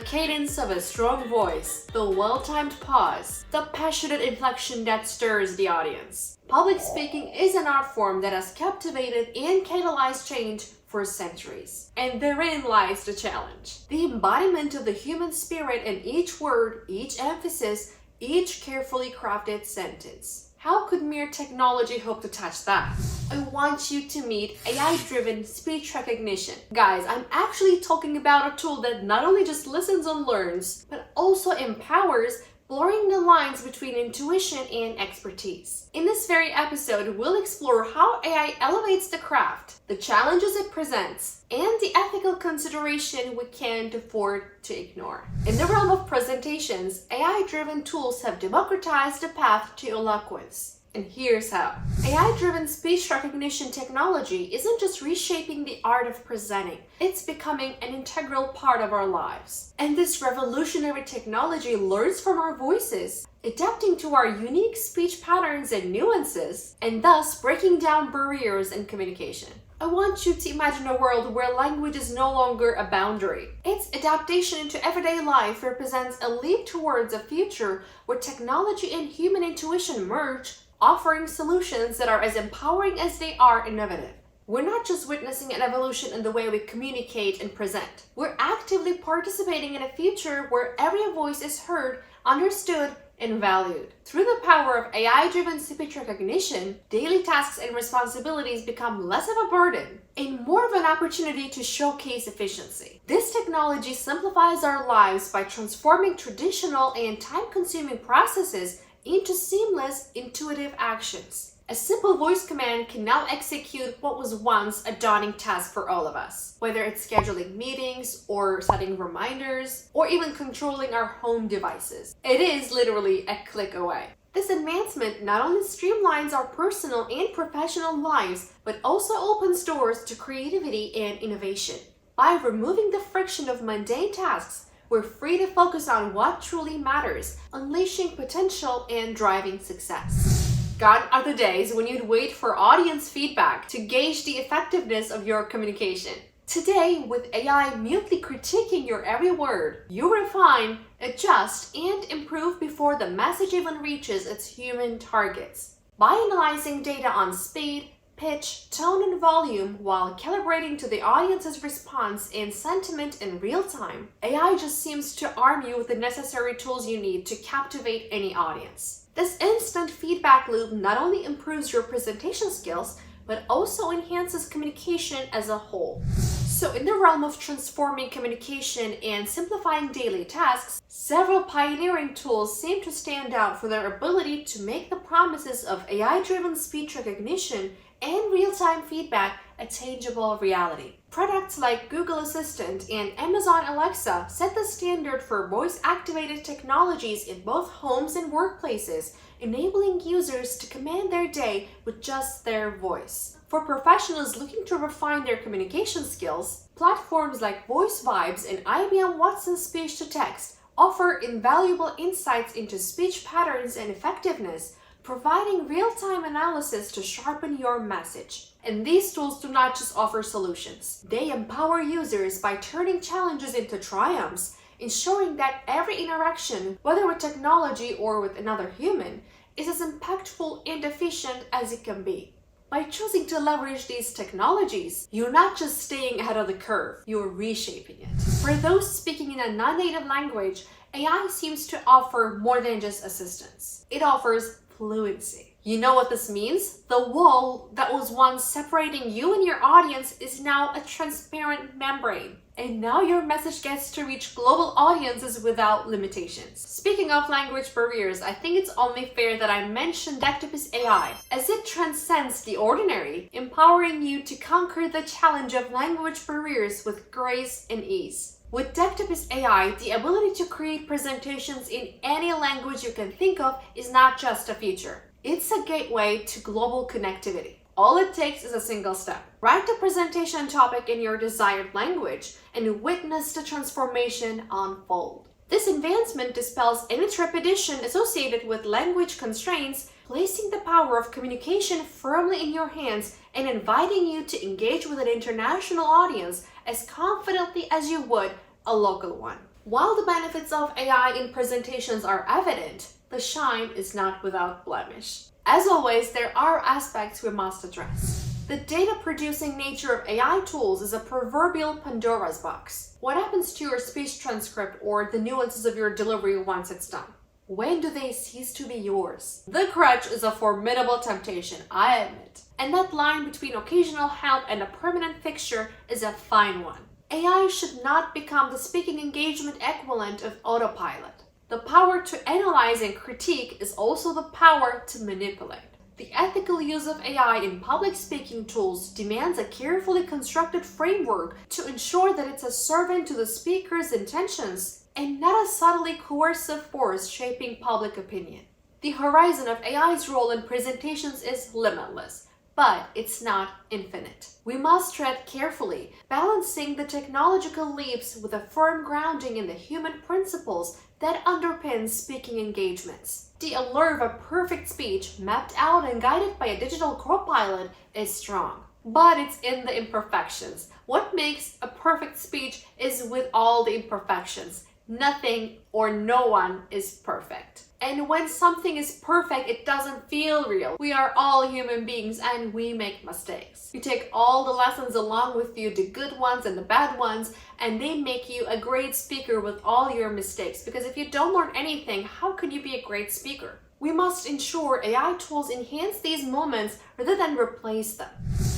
cadence of a strong voice, the well-timed pause, the passionate inflection that stirs the audience. Public speaking is an art form that has captivated and catalyzed change for centuries. And therein lies the challenge. The embodiment of the human spirit in each word, each emphasis, each carefully crafted sentence. How could mere technology hope to touch that? I want you to meet AI-driven speech recognition. Guys, I'm actually talking about a tool that not only just listens and learns, but also empowers, blurring the lines between intuition and expertise. In this very episode, we'll explore how AI elevates the craft, the challenges it presents, and the ethical consideration we can't afford to ignore. In the realm of presentations, AI-driven tools have democratized the path to eloquence. And here's how. AI-driven speech recognition technology isn't just reshaping the art of presenting, it's becoming an integral part of our lives. And this revolutionary technology learns from our voices, adapting to our unique speech patterns and nuances, and thus breaking down barriers in communication. I want you to imagine a world where language is no longer a boundary. Its adaptation into everyday life represents a leap towards a future where technology and human intuition merge, offering solutions that are as empowering as they are innovative. We're not just witnessing an evolution in the way we communicate and present. We're actively participating in a future where every voice is heard, understood, and valued. Through the power of AI-driven speech recognition, daily tasks and responsibilities become less of a burden and more of an opportunity to showcase efficiency. This technology simplifies our lives by transforming traditional and time-consuming processes into seamless, intuitive actions. A simple voice command can now execute what was once a daunting task for all of us, whether it's scheduling meetings or setting reminders or even controlling our home devices. It is literally a click away. This advancement not only streamlines our personal and professional lives, but also opens doors to creativity and innovation. By removing the friction of mundane tasks, we're free to focus on what truly matters, unleashing potential and driving success. Gone are the days when you'd wait for audience feedback to gauge the effectiveness of your communication. Today, with AI mutely critiquing your every word, you refine, adjust, and improve before the message even reaches its human targets. By analyzing data on speed, pitch, tone, and volume while calibrating to the audience's response and sentiment in real time, AI just seems to arm you with the necessary tools you need to captivate any audience. This instant feedback loop not only improves your presentation skills, but also enhances communication as a whole. So in the realm of transforming communication and simplifying daily tasks, several pioneering tools seem to stand out for their ability to make the promises of AI-driven speech recognition and real-time feedback a tangible reality. Products like Google Assistant and Amazon Alexa set the standard for voice-activated technologies in both homes and workplaces, enabling users to command their day with just their voice. For professionals looking to refine their communication skills, platforms like Voice Vibes and IBM Watson Speech to Text offer invaluable insights into speech patterns and effectiveness, providing real-time analysis to sharpen your message. And these tools do not just offer solutions. They empower users by turning challenges into triumphs, ensuring that every interaction, whether with technology or with another human, is as impactful and efficient as it can be. By choosing to leverage these technologies, you're not just staying ahead of the curve, you're reshaping it. For those speaking in a non-native language, AI seems to offer more than just assistance. It offers fluency. You know what this means? The wall that was once separating you and your audience is now a transparent membrane. And now your message gets to reach global audiences without limitations. Speaking of language barriers, I think it's only fair that I mention Dectopus AI, as it transcends the ordinary, empowering you to conquer the challenge of language barriers with grace and ease. With Dectopus AI, the ability to create presentations in any language you can think of is not just a feature. It's a gateway to global connectivity. All it takes is a single step. Write the presentation topic in your desired language and witness the transformation unfold. This advancement dispels any trepidation associated with language constraints, placing the power of communication firmly in your hands and inviting you to engage with an international audience as confidently as you would a local one. While the benefits of AI in presentations are evident, the shine is not without blemish. As always, there are aspects we must address. The data-producing nature of AI tools is a proverbial Pandora's box. What happens to your speech transcript or the nuances of your delivery once it's done? When do they cease to be yours? The crutch is a formidable temptation, I admit. And that line between occasional help and a permanent fixture is a fine one. AI should not become the speaking engagement equivalent of autopilot. The power to analyze and critique is also the power to manipulate. The ethical use of AI in public speaking tools demands a carefully constructed framework to ensure that it's a servant to the speaker's intentions and not a subtly coercive force shaping public opinion. The horizon of AI's role in presentations is limitless, but it's not infinite. We must tread carefully, balancing the technological leaps with a firm grounding in the human principles that underpin speaking engagements. The allure of a perfect speech mapped out and guided by a digital co-pilot is strong, but it's in the imperfections. What makes a perfect speech is with all the imperfections. Nothing or no one is perfect. And when something is perfect, it doesn't feel real. We are all human beings and we make mistakes. You take all the lessons along with you, the good ones and the bad ones, and they make you a great speaker with all your mistakes. Because if you don't learn anything, how can you be a great speaker? We must ensure AI tools enhance these moments rather than replace them.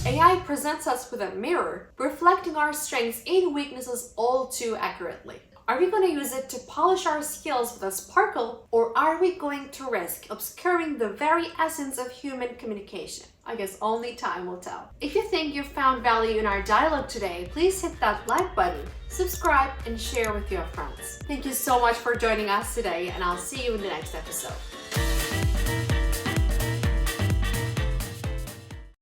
AI presents us with a mirror, reflecting our strengths and weaknesses all too accurately. Are we going to use it to polish our skills with a sparkle, or are we going to risk obscuring the very essence of human communication? I guess only time will tell. If you think you found value in our dialogue today, please hit that like button, subscribe, and share with your friends. Thank you so much for joining us today, and I'll see you in the next episode.